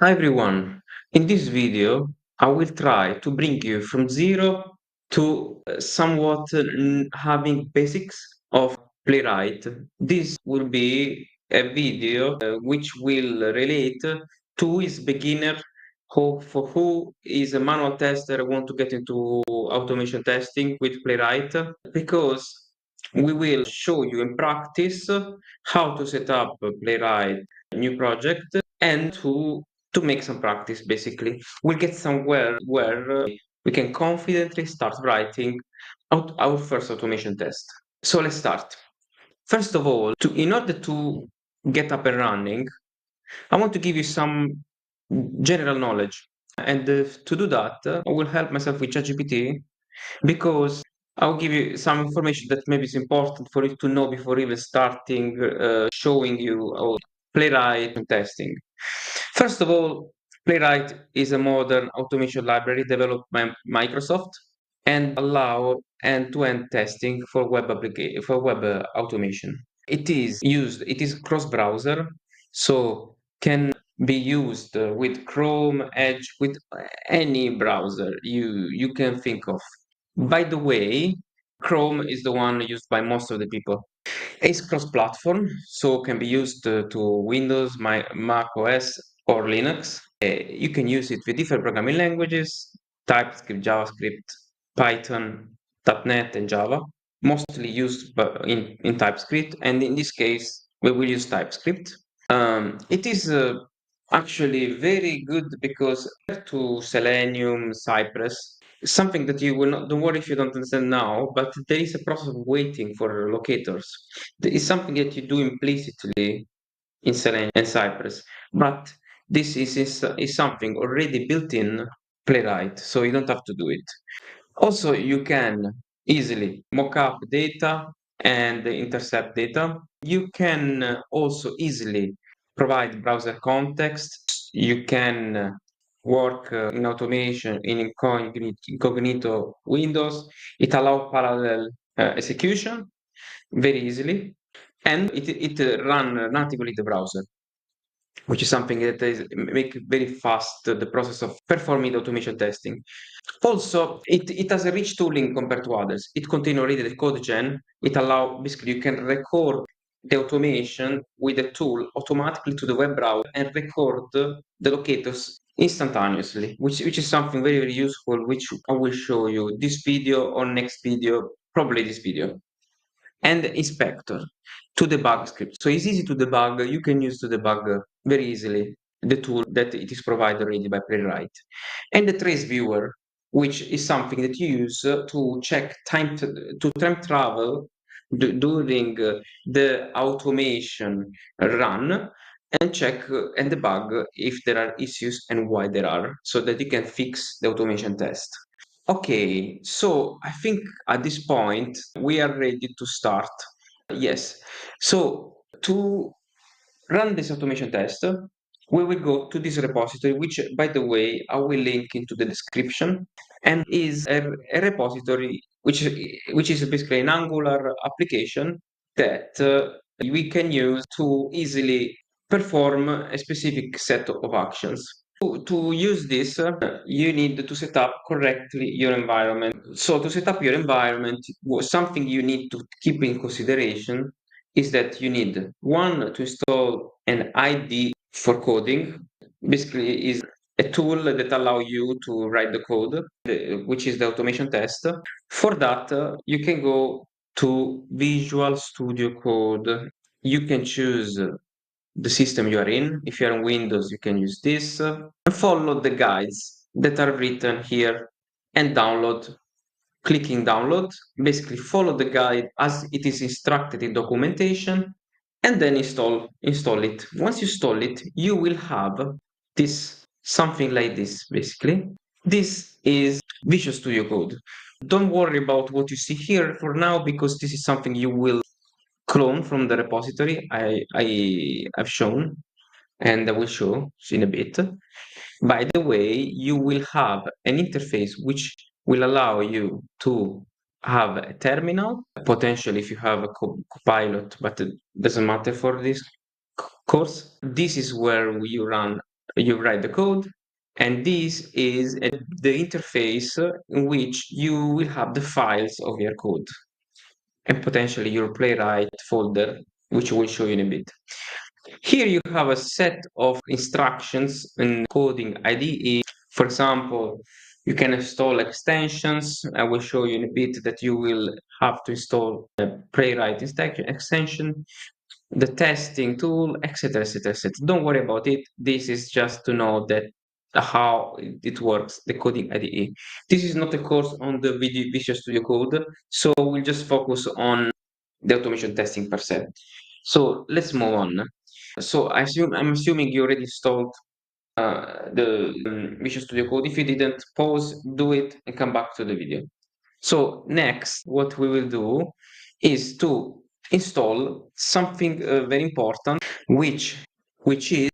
Hi everyone. In this video, I will try to bring you from zero to somewhat having basics of Playwright. This will be a video which will relate to who is beginner, who is a manual tester, want to get into automation testing with Playwright, because we will show you in practice how to set up a Playwright new project and to make some practice. Basically we'll get somewhere where we can confidently start writing out our first automation test. So let's start. First of all, in order to get up and running, I want to give you some general knowledge, and to do that I will help myself with ChatGPT, because I'll give you some information that maybe is important for you to know before even starting showing you how Playwright and testing. First of all, Playwright is a modern automation library developed by Microsoft and allow end-to-end testing for web automation. It is cross-browser, so can be used with Chrome, Edge, with any browser you can think of. By the way, Chrome is the one used by most of the people. It's cross-platform, so can be used to Windows, Mac OS, or Linux. You can use it with different programming languages: TypeScript, JavaScript, Python, .NET, and Java. Mostly used in TypeScript, and in this case, we will use TypeScript. It is actually very good because compared to Selenium, Cypress, something that you will not, don't worry if you don't understand now, but there is a process of waiting for locators. There is something that you do implicitly in Selenium and Cypress, but is something already built in Playwright, so you don't have to do it. Also, you can easily mock up data and intercept data. You can also easily provide browser context. You can work in automation in incognito windows. It allows parallel execution very easily, and it run natively the browser, which is something that is make very fast the process of performing the automation testing. Also, it has a rich tooling compared to others. It contains already the CodeGen. It allows, basically, you can record the automation with a tool automatically to the web browser and record the locators instantaneously, which is something very, very useful, which I will show you this video or next video, probably this video. And inspector to debug script. So it's easy to debug. You can use to debug very easily the tool that it is provided already by Playwright. And the trace viewer, which is something that you use to check time travel during the automation run, and check and debug if there are issues and why there are, so that you can fix the automation test. Okay, so I think at this point we are ready to start. Yes. So to run this automation test, we will go to this repository, which, by the way, I will link into the description, and is a repository which is basically an Angular application that we can use to easily perform a specific set of actions. To use this, you need to set up correctly your environment. So to set up your environment, something you need to keep in consideration is that you need, one, to install an IDE for coding. Basically, is a tool that allow you to write the code, which is the automation test. For that, you can go to Visual Studio Code. You can choose the system you are in. If you're on Windows, you can use this. And follow the guides that are written here and download. Clicking download, basically follow the guide as it is instructed in documentation, and then install it. Once you install it, you will have this something like this. Basically, this is Visual Studio Code. Don't worry about what you see here for now, because this is something you will clone from the repository I've shown, and I will show in a bit. By the way, you will have an interface which will allow you to have a terminal, potentially if you have a Copilot, but it doesn't matter for this course. This is where you run you write the code, and this is the interface in which you will have the files of your code and potentially your Playwright folder, which I will show you in a bit. Here you have a set of instructions in coding IDE. For example, you can install extensions. I will show you in a bit that you will have to install a Playwright extension, the testing tool, etc., etc., etc. Don't worry about it. This is just to know that how it works, the coding IDE. This is not a course on the Visual Studio Code, so we'll just focus on the automation testing per se. So let's move on. So I'm assuming you already installed the Visual Studio Code. If you didn't, pause, do it, and come back to the video. So next, what we will do is to install something very important, which is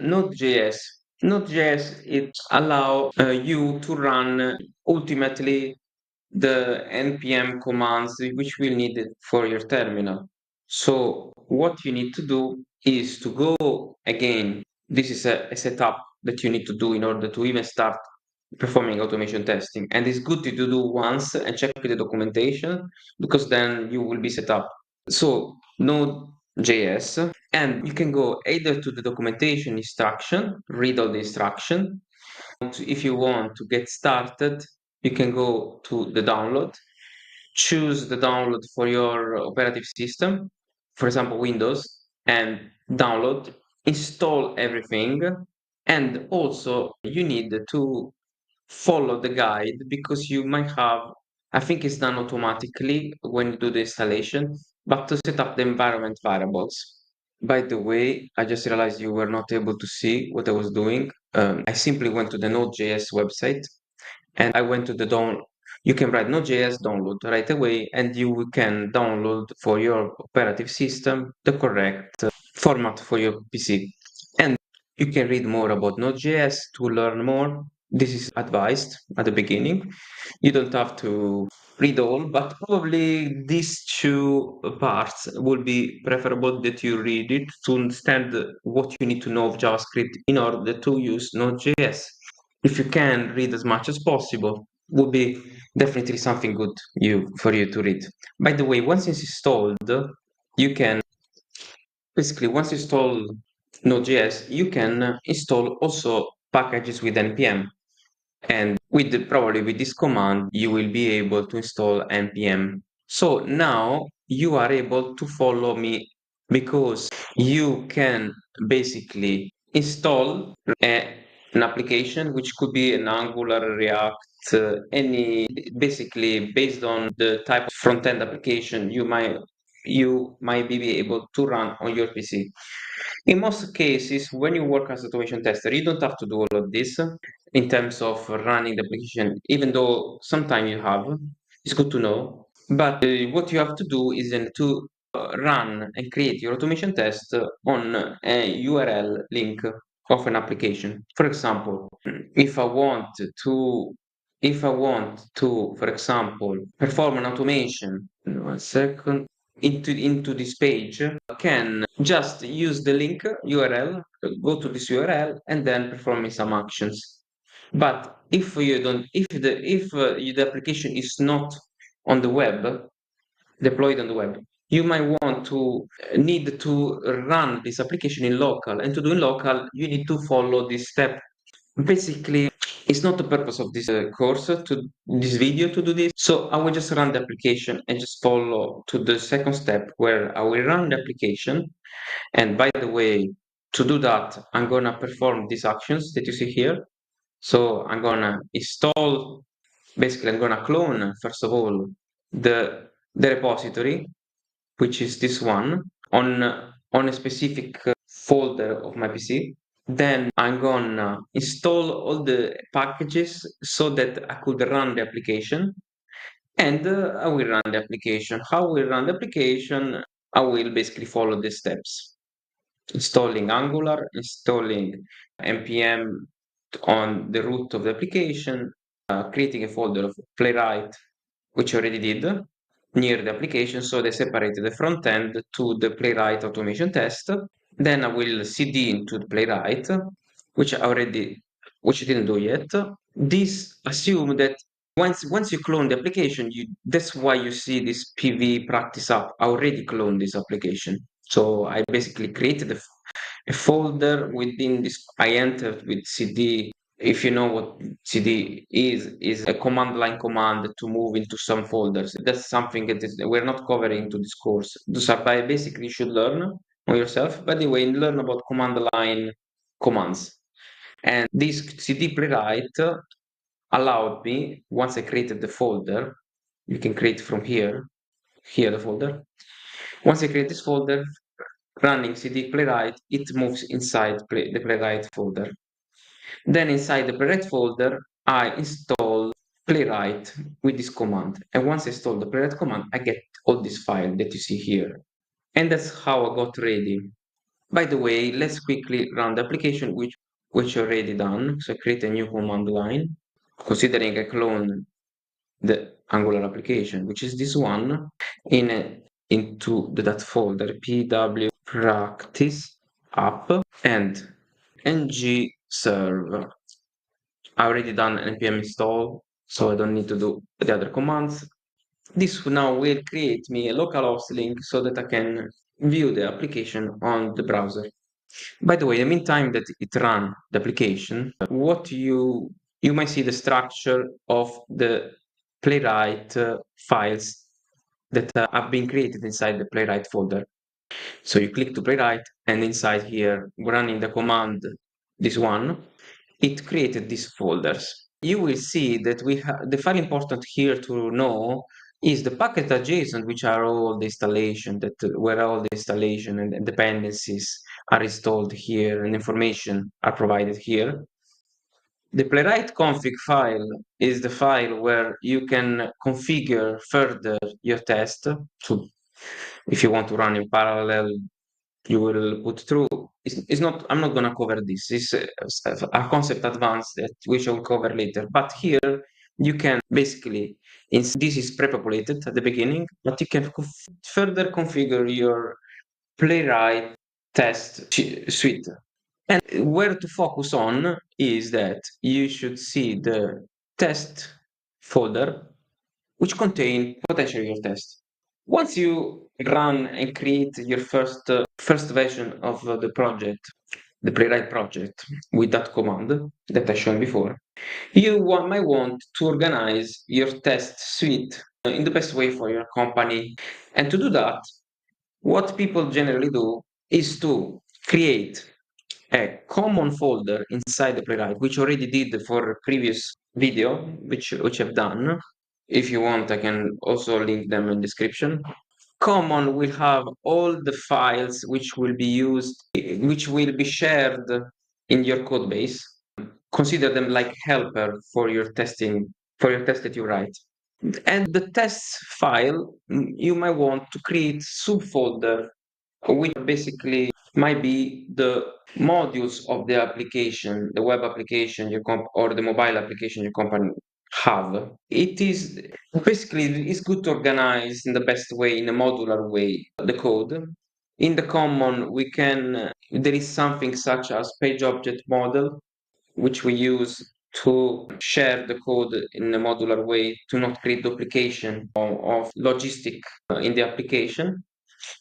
Node.js. Node.js it allow you to run ultimately the npm commands which will need it for your terminal. So what you need to do is to go again. This is a setup that you need to do in order to even start performing automation testing. And it's good to do once and check the documentation because then you will be set up. So Node.js, and you can go either to the documentation instruction, read all the instruction. If you want to get started, you can go to the download, choose the download for your operative system, for example, Windows, and download, install everything. And also you need to follow the guide because you might have, I think it's done automatically when you do the installation, but to set up the environment variables. By the way, I just realized you were not able to see what I was doing. I simply went to the Node.js website and I went to the download. You can write Node.js download right away, and you can download for your operative system the correct format for your PC. And you can read more about Node.js to learn more. This is advised at the beginning. You don't have to read all, but probably these two parts will be preferable that you read it to understand what you need to know of JavaScript in order to use Node.js. If you can read as much as possible, would be definitely something good for you to read. By the way, once it's installed, you can basically once install Node.js, you can install also packages with npm. And probably with this command, you will be able to install npm. So now you are able to follow me because you can basically install an application which could be an Angular, React, any basically based on the type of front-end application you might be able to run on your PC. In most cases, when you work as automation tester, you don't have to do all of this in terms of running the application, even though sometimes you have. It's good to know. But what you have to do is then to run and create your automation test on a URL link of an application. For example, if I want to, for example, perform an automation, one second, into this page, can just use the link URL, go to this URL, and then performing some actions. But if you don't, if the application is not on the web, deployed on the web, you might want to need to run this application in local, and to do in local, you need to follow this step. Basically, it's not the purpose of this course to this video to do this. So I will just run the application and just follow to the second step where I will run the application. And by the way, to do that, I'm gonna perform these actions that you see here. So I'm gonna install, basically I'm gonna clone, first of all, the repository, which is this one, on a specific folder of my PC. Then I'm gonna install all the packages so that I could run the application. And I will run the application. How will run the application? I will basically follow the steps. Installing Angular, installing npm on the root of the application, creating a folder of Playwright, which I already did, near the application, so they separated the front end to the Playwright automation test. Then I will cd into the Playwright, which which I didn't do yet. This assume that once you clone the application, that's why you see this PV practice app. I already cloned this application. So I basically created a folder within this. I entered with CD. If you know what CD is a command line command to move into some folders. That's something we're not covering to this course. Those are basically you should learn on yourself. By the way, learn about command line commands. And this CD Playwright allowed me, once I created the folder, you can create from here the folder. Once I create this folder, running CD Playwright, it moves inside the Playwright folder. Then inside the Playwright folder, I install Playwright with this command. And once I install the Playwright command, I get all this file that you see here. And that's how I got ready. By the way, let's quickly run the application, which already done. So I create a new command line, considering I clone the Angular application, which is this one, into that folder, pw practice app and ng serve. I already done an npm install, so I don't need to do the other commands. This now will create me a localhost link so that I can view the application on the browser. By the way, in the meantime that it ran the application, what you might see the structure of the Playwright files that have been created inside the Playwright folder. So you click to Playwright, and inside here, running the command, this one, it created these folders. You will see that the file important here to know is the package.json, which are all the installation where all the installation and dependencies are installed here and information are provided here. The Playwright config file is the file where you can configure further your test. So if you want to run in parallel, you will put through. It's not. I'm not going to cover this. It's a concept advanced which I will cover later. But here you can basically, this is pre-populated at the beginning, but you can further configure your Playwright test suite. And where to focus on is that you should see the test folder, which contain potentially your test. Once you run and create your first version of the project, the Playwright project, with that command that I shown before, you might want to organize your test suite in the best way for your company. And to do that, what people generally do is to create a common folder inside the Playwright, which already did for a previous video, which I've done. If you want, I can also link them in description. Common will have all the files which will be used, which will be shared in your code base. Consider them like helper for your testing, for your test that you write. And the test file, you might want to create subfolder, which basically might be the modules of the application, the web application or the mobile application your company have. It is basically it's good to organize in the best way, in a modular way, the code. In the common, we can there is something such as page object model, which we use to share the code in a modular way to not create duplication of logistic in the application.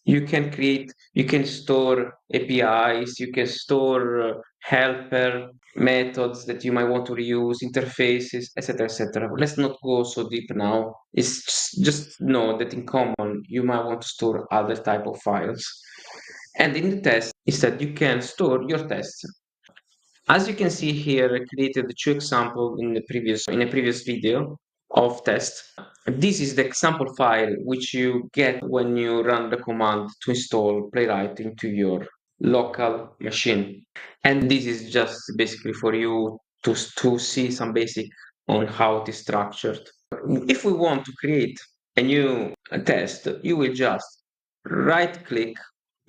You can store APIs, you can store helper methods that you might want to reuse, interfaces, etc., etc. Let's not go so deep now. It's just know that in common you might want to store other type of files. And in the test, instead you can store your tests. As you can see here, I created two examples in a previous video of test. This is the example file which you get when you run the command to install Playwright into your local machine. And this is just basically for you to see some basic on how it is structured. If we want to create a new test, you will just right click,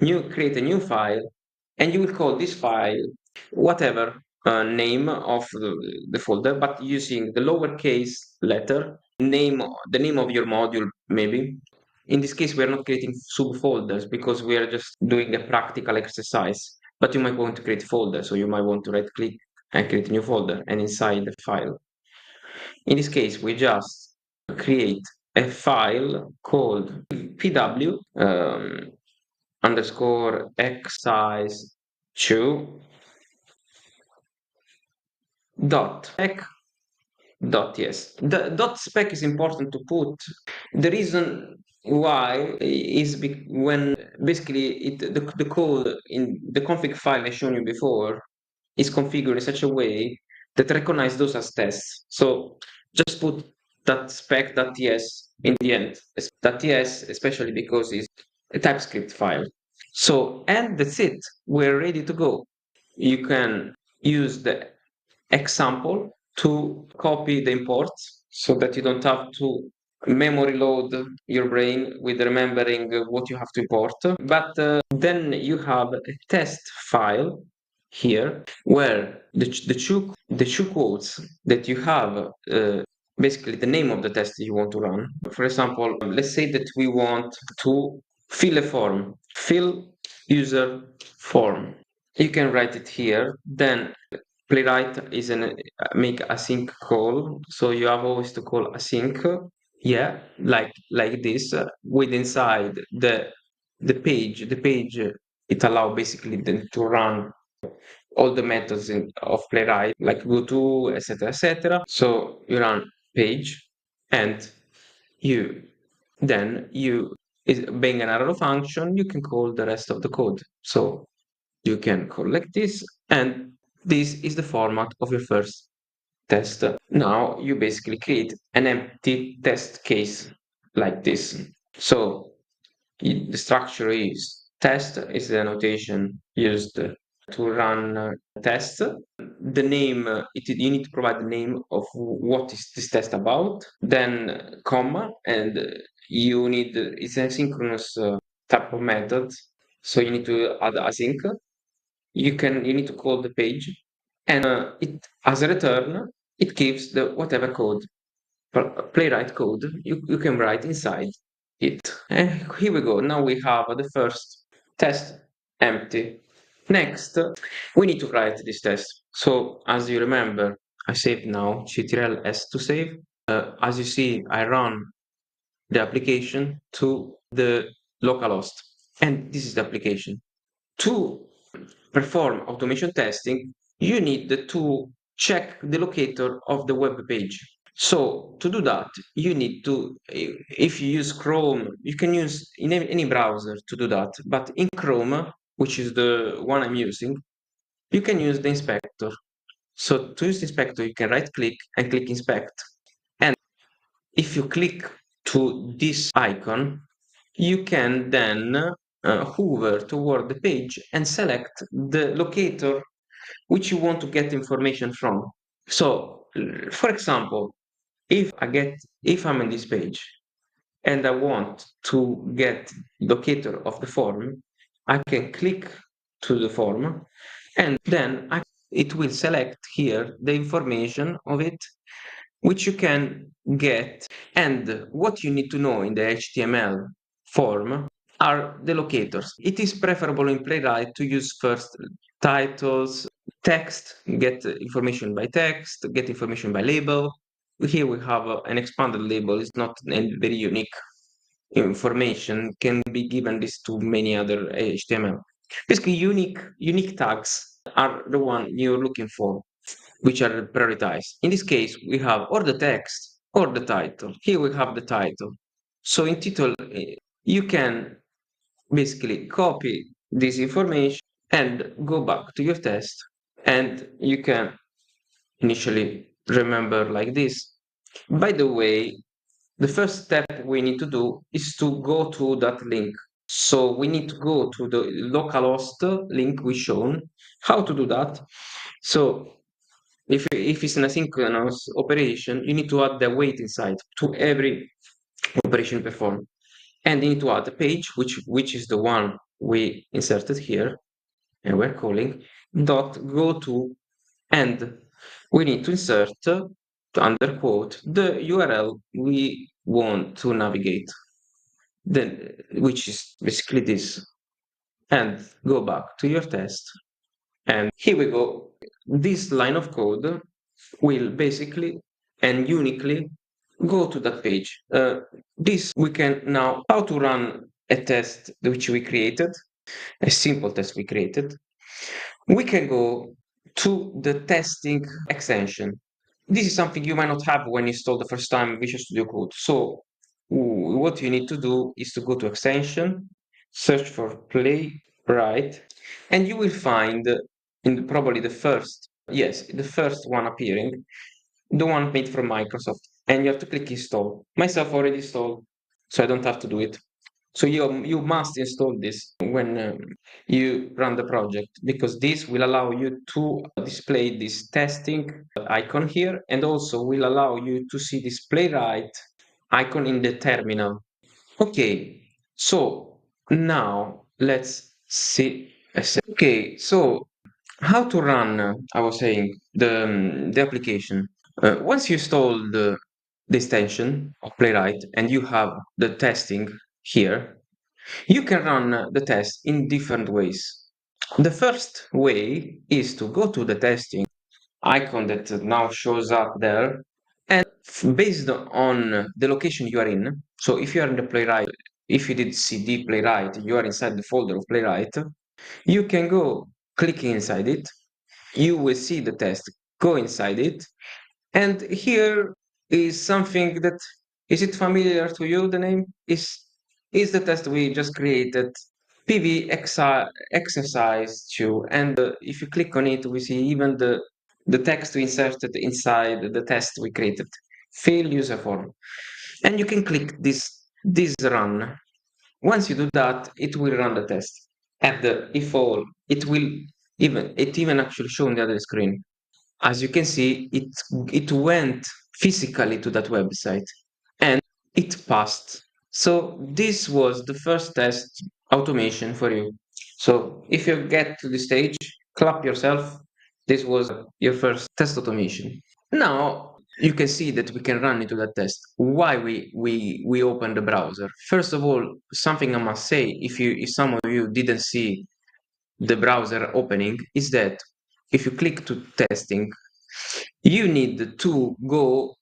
create a new file, and you will call this file whatever name of the folder, but using the lowercase letter, the name of your module, maybe. In this case, we are not creating subfolders because we are just doing a practical exercise. but you might want to create a folder. So you might want to right click and create a new folder and inside the file. In this case, we just create a file called pw underscore exercise 2 dot spec dot yes. The dot spec is important to put. The reason why is when basically the code in the config file I shown you before is configured in such a way that recognize those as tests. So just put that spec.ts in the end. .ts, especially because it's a TypeScript file. So, and that's it. We're ready to go. You can use the example to copy the imports so that you don't have to memory load your brain with remembering what you have to import. But then you have a test file here where the two quotes that you have basically the name of the test you want to run. For example, let's say that we want to fill a form, fill user form. You can write it here. Then Playwright is an make async call, so you have always to call async. Yeah, like this with inside the page. The page it allow basically then to run all the methods of Playwright, like go to, etc., etc. So you run page, and you then you is being an arrow function. You can call the rest of the code. So you can collect this, and this is the format of your first test. Now you basically create an empty test case like this. So the structure is test is the annotation used to run tests. The name, you need to provide the name of what is this test about, then comma, and you need, it's an asynchronous type of method. So you need to add async. You need to call the page, and it as a return it gives the whatever code playwright code you can write inside it. And here we go. Now we have the first test empty. Next we need to write this test. So as you remember, I saved now ctrl s to save. As you see, I run the application to the localhost, and this is the application. To perform automation testing, you need to check the locator of the web page. So to do that, you need to, if you use Chrome, you can use in any browser to do that. But in Chrome, which is the one I'm using, you can use the inspector. So to use the inspector, you can right click and click inspect. And if you click to this icon, you can then hover toward the page and select the locator which you want to get information from. So, for example, if I'm in this page and I want to get locator of the form, I can click to the form, and then it will select here the information of it, which you can get. And what you need to know in the HTML form are the locators. It is preferable in Playwright to use first titles, text, get information by text, get information by label. Here we have an expanded label. It's not very unique information, can be given this to many other HTML. Basically, unique tags are the one you're looking for, which are prioritized. In this case, we have or the text or the title. Here we have the title. So in title, you can basically copy this information and go back to your test, and you can initially remember like this. By the way, the first step we need to do is to go to that link. So we need to go to the localhost link we shown. How to do that? So if it's an asynchronous operation, you need to add the wait inside to every operation performed. And you need to add the page, which is the one we inserted here, and we're calling dot go to, and we need to insert under quote the URL we want to navigate, then which is basically this, and go back to your test And here we go. This line of code will basically and uniquely go to that page. This we can now how to run a test which we created, a simple test we created. We can go to the testing extension. This is something you might not have when you install the first time Visual Studio Code. So what you need to do is to go to extension, search for Playwright, and you will find in probably the first, yes, the first one appearing, the one made from Microsoft, and you have to click install. Myself already installed, so I don't have to do it. So you must install this when you run the project, because this will allow you to display this testing icon here, and also will allow you to see this Playwright icon in the terminal. Okay, so now let's see. Okay, so how to run, I was saying, the application. Once you install the extension of Playwright and you have the testing here, you can run the test in different ways. The first way is to go to the testing icon that now shows up there, and based on the location you are in, so if you are in the Playwright, if you did cd Playwright, you are inside the folder of Playwright, you can go click inside it, you will see the test, go inside it, and here is something that, is it familiar to you? The name is the test we just created, PV exercise 2, and if you click on it, we see even the text we inserted inside the test we created, fill user form, and you can click this run. Once you do that, it will run the test. At the if all, it even actually show on the other screen. As you can see, it went physically to that website and it passed. So this was the first test automation for you. So if you get to the stage, clap yourself. This was your first test automation. Now you can see that we can run into that test. Why we open the browser? First of all, something I must say, if some of you didn't see the browser opening, is that if you click to testing, you need to go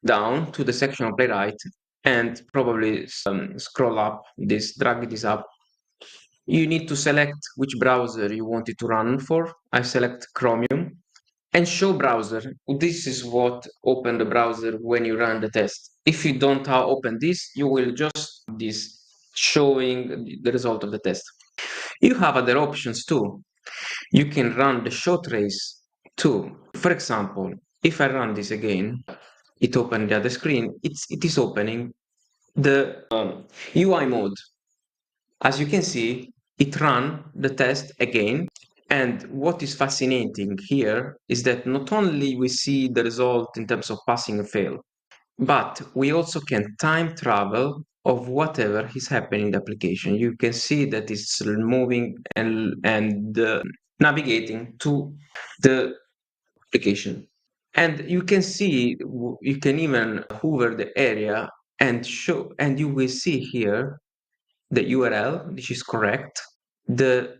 down to the section of Playwright and probably scroll up this, drag this up. You need to select which browser you want it to run for. I select Chromium and show browser. This is what open the browser when you run the test. If you don't open this, you will just this showing the result of the test. You have other options too. You can run the show trace too. For example, if I run this again, it opened the other screen. It is opening the UI mode. As you can see, it ran the test again. And what is fascinating here is that not only we see the result in terms of passing or fail, but we also can time travel of whatever is happening in the application. You can see that it's moving and navigating to the application. And you can see, you can even hover the area and show, and you will see here the URL, which is correct, the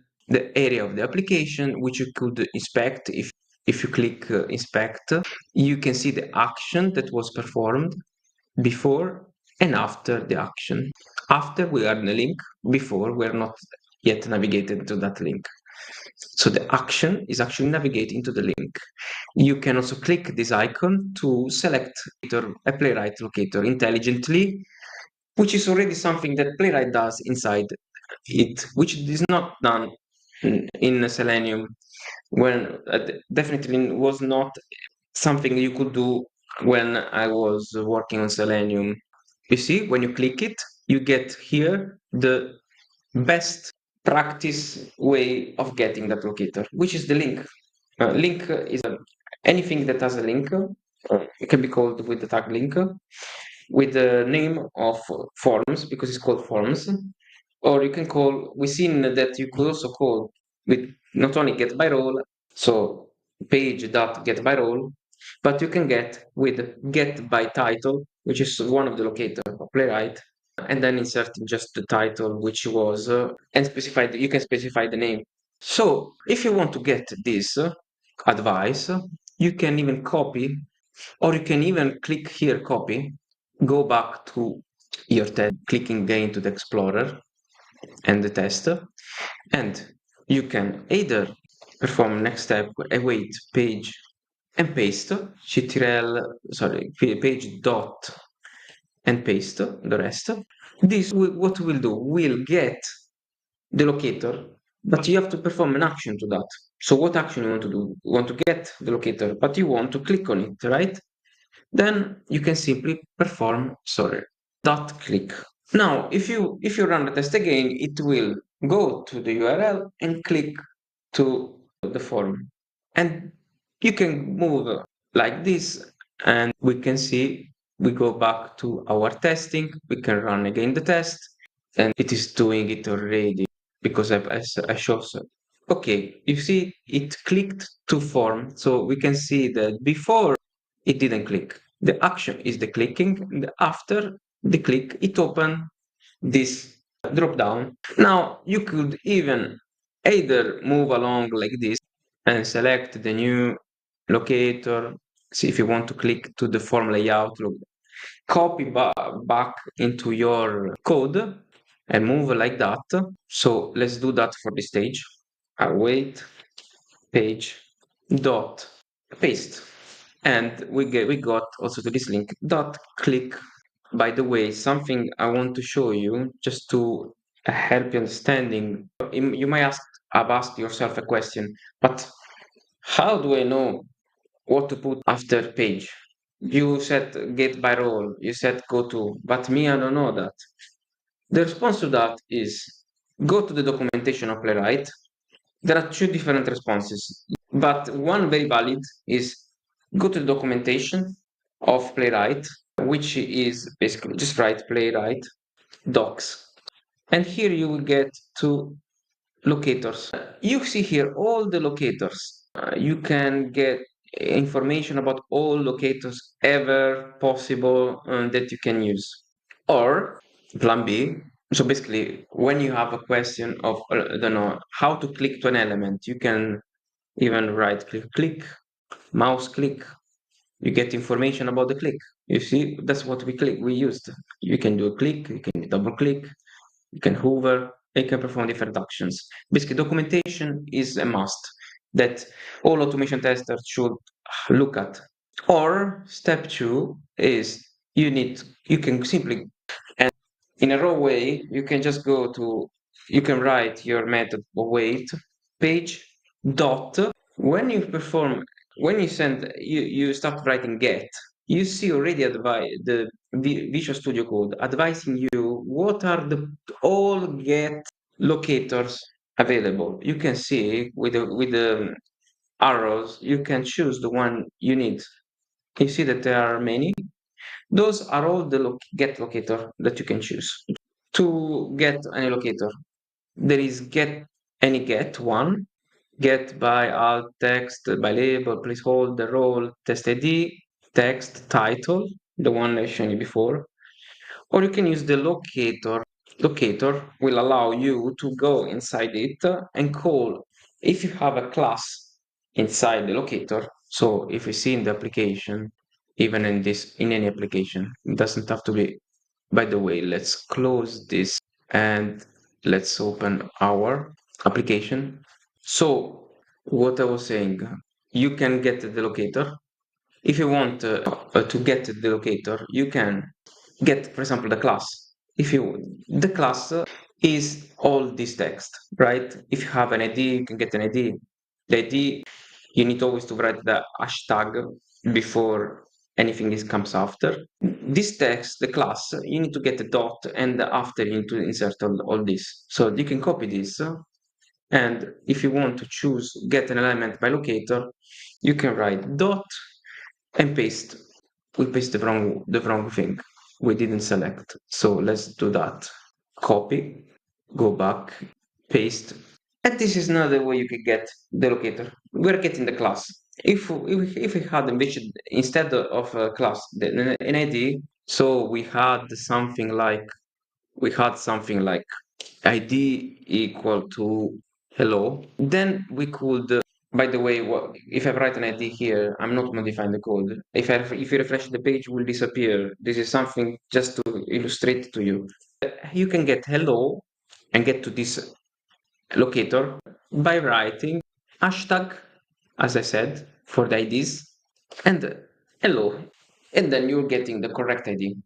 area of the application, which you could inspect if you click inspect. You can see the action that was performed before and after the action. After we are in the link, before we're not yet navigated to that link. So the action is actually navigating to the link. You can also click this icon to select a Playwright locator intelligently, which is already something that Playwright does inside it, which is not done in Selenium, when definitely was not something you could do when I was working on Selenium. You see, when you click it, you get here the best practice way of getting that locator, which is the link. Link is anything that has a link. It can be called with the tag link, with the name of forms, because it's called forms. Or you can call, we've seen that you could also call with not only get by role, so page.getByRole, but you can get with get by title, which is one of the locators of Playwright, and then insert just the title, which was and specify you can specify the name. So if you want to get this advice, you can even copy, or you can even click here, copy, go back to your test, clicking again to the Explorer and the test, and you can either perform next step, await page and paste, ctrl, sorry, page dot and paste the rest. This will, what will do, will get the locator, but you have to perform an action to that. So what action you want to do? You want to get the locator, but you want to click on it, right? Then you can simply perform, sorry, dot click. Now, if you run the test again, it will go to the URL and click to the form. And you can move like this, and we can see we go back to our testing. We can run again the test, and it is doing it already because I show so. Okay, you see it clicked to form, so we can see that before it didn't click. The action is the clicking, and after the click, it opened this drop down. Now you could even either move along like this and select the new locator. See if you want to click to the form layout, copy back into your code and move like that. So let's do that for this stage. Await page dot paste, and we got also to this link dot click. By the way, something I want to show you just to help you understanding. You might have asked yourself a question, but how do I know what to put after page? You said get by role, you said go to, but me, I don't know that. The response to that is go to the documentation of Playwright. There are two different responses, but one very valid is go to the documentation of Playwright, which is basically just write Playwright docs. And here you will get two locators. You see here all the locators. You can get information about all locators ever possible that you can use. Or plan B. So basically, when you have a question of, I don't know, how to click to an element, you can even right click, mouse click. You get information about the click. You see, that's what we used. You can do a click, you can double click, you can hover, you can perform different actions. Basically, documentation is a must that all automation testers should look at. Or step two is you can simply, and in a raw way, you can just go to, you can write your method await page dot. When you perform, when you send, you start writing get, you see already the Visual Studio Code advising you what are the all get locators available. You can see with the arrows, you can choose the one you need. You see that there are many. Those are all the get locator that you can choose. To get any locator, there is get any get one, get by alt text, by label, placeholder, role, test ID, text, title, the one I showed you before. Or you can use the locator. Locator will allow you to go inside it and call, if you have a class inside the locator. So if you see in the application, even in any application, it doesn't have to be. By the way, let's close this and let's open our application. So what I was saying, you can get the locator. If you want to get the locator, you can get, for example, the class. If you the class is all this text, right? If you have an ID, you can get an ID. The ID, you need always to write the hashtag before anything is comes after. This text, the class, you need to get a dot, and after you need to insert all this. So you can copy this, and if you want to choose get an element by locator, you can write dot and paste. We paste the wrong thing. We didn't select. So let's do that. Copy, go back, paste. And this is another way you can get the locator. We're getting the class. If we had envisioned instead of a class an ID, so we had something like ID equal to hello. Then we could, by the way, if I write an ID here, I'm not modifying the code. If you refresh the page, it will disappear. This is something just to illustrate to you. You can get hello and get to this locator by writing hashtag, as I said, for the IDs, and hello, and then you're getting the correct ID.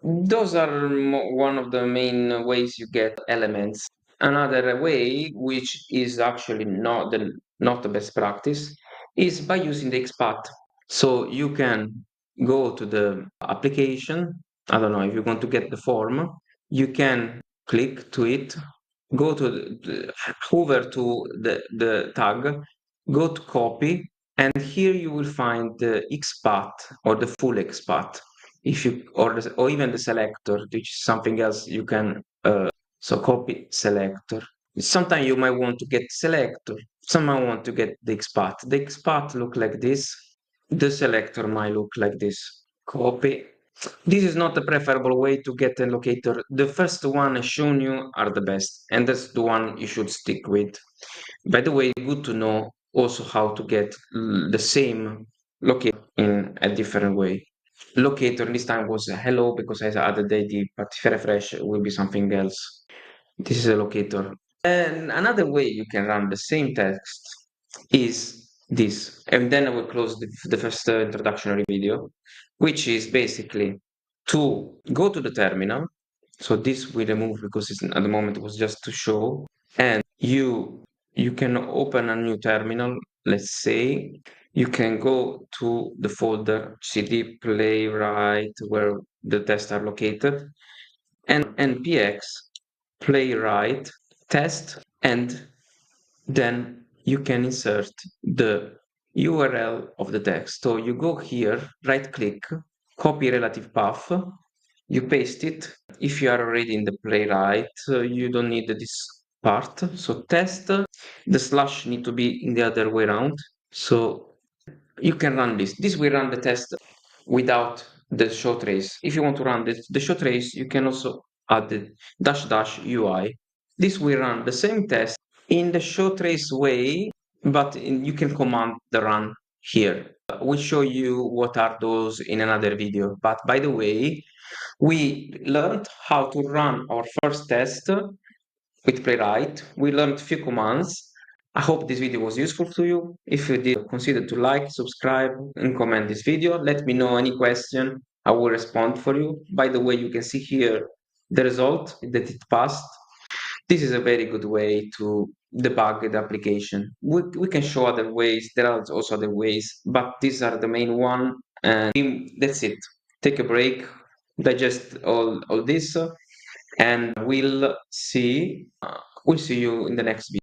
Those are one of the main ways you get elements. Another way, which is actually not the best practice, is by using the XPath. So you can go to the application. I don't know if you want to get the form. You can click to it, go to hover to the tag, go to copy, and here you will find the XPath or the full XPath. If you or even the selector, which is something else you can so copy selector. Sometimes you might want to get selector. Some might want to get the XPath. The XPath look like this. The selector might look like this. Copy. This is not the preferable way to get a locator. The first one I shown you are the best, and that's the one you should stick with. By the way, good to know also how to get the same locator in a different way. Locator this time was hello because I added the ID, but if I refresh, it will be something else. This is a locator. And another way you can run the same text is this. And then I will close the first introductory video, which is basically to go to the terminal. So this we remove because at the moment it was just to show. And you can open a new terminal. Let's say you can go to the folder cd playwright where the tests are located, and npx playwright test, and then you can insert the URL of the text. So you go here, right click, copy relative path, you paste it. If you are already in the playwright, you don't need this part. So test, the slash need to be in the other way around. So you can run this. This will run the test without the show trace. If you want to run the show trace, you can also add the dash dash UI. This will run the same test in the show trace way, but you can command the run here. We'll show you what are those in another video. But by the way, we learned how to run our first test with Playwright. We learned a few commands. I hope this video was useful to you. If you did, consider to like, subscribe, and comment this video. Let me know any question. I will respond for you. By the way, you can see here the result that it passed. This is a very good way to debug the application. We can show other ways. There are also other ways, but these are the main one. And that's it. Take a break, digest all this, and we'll see you in the next video.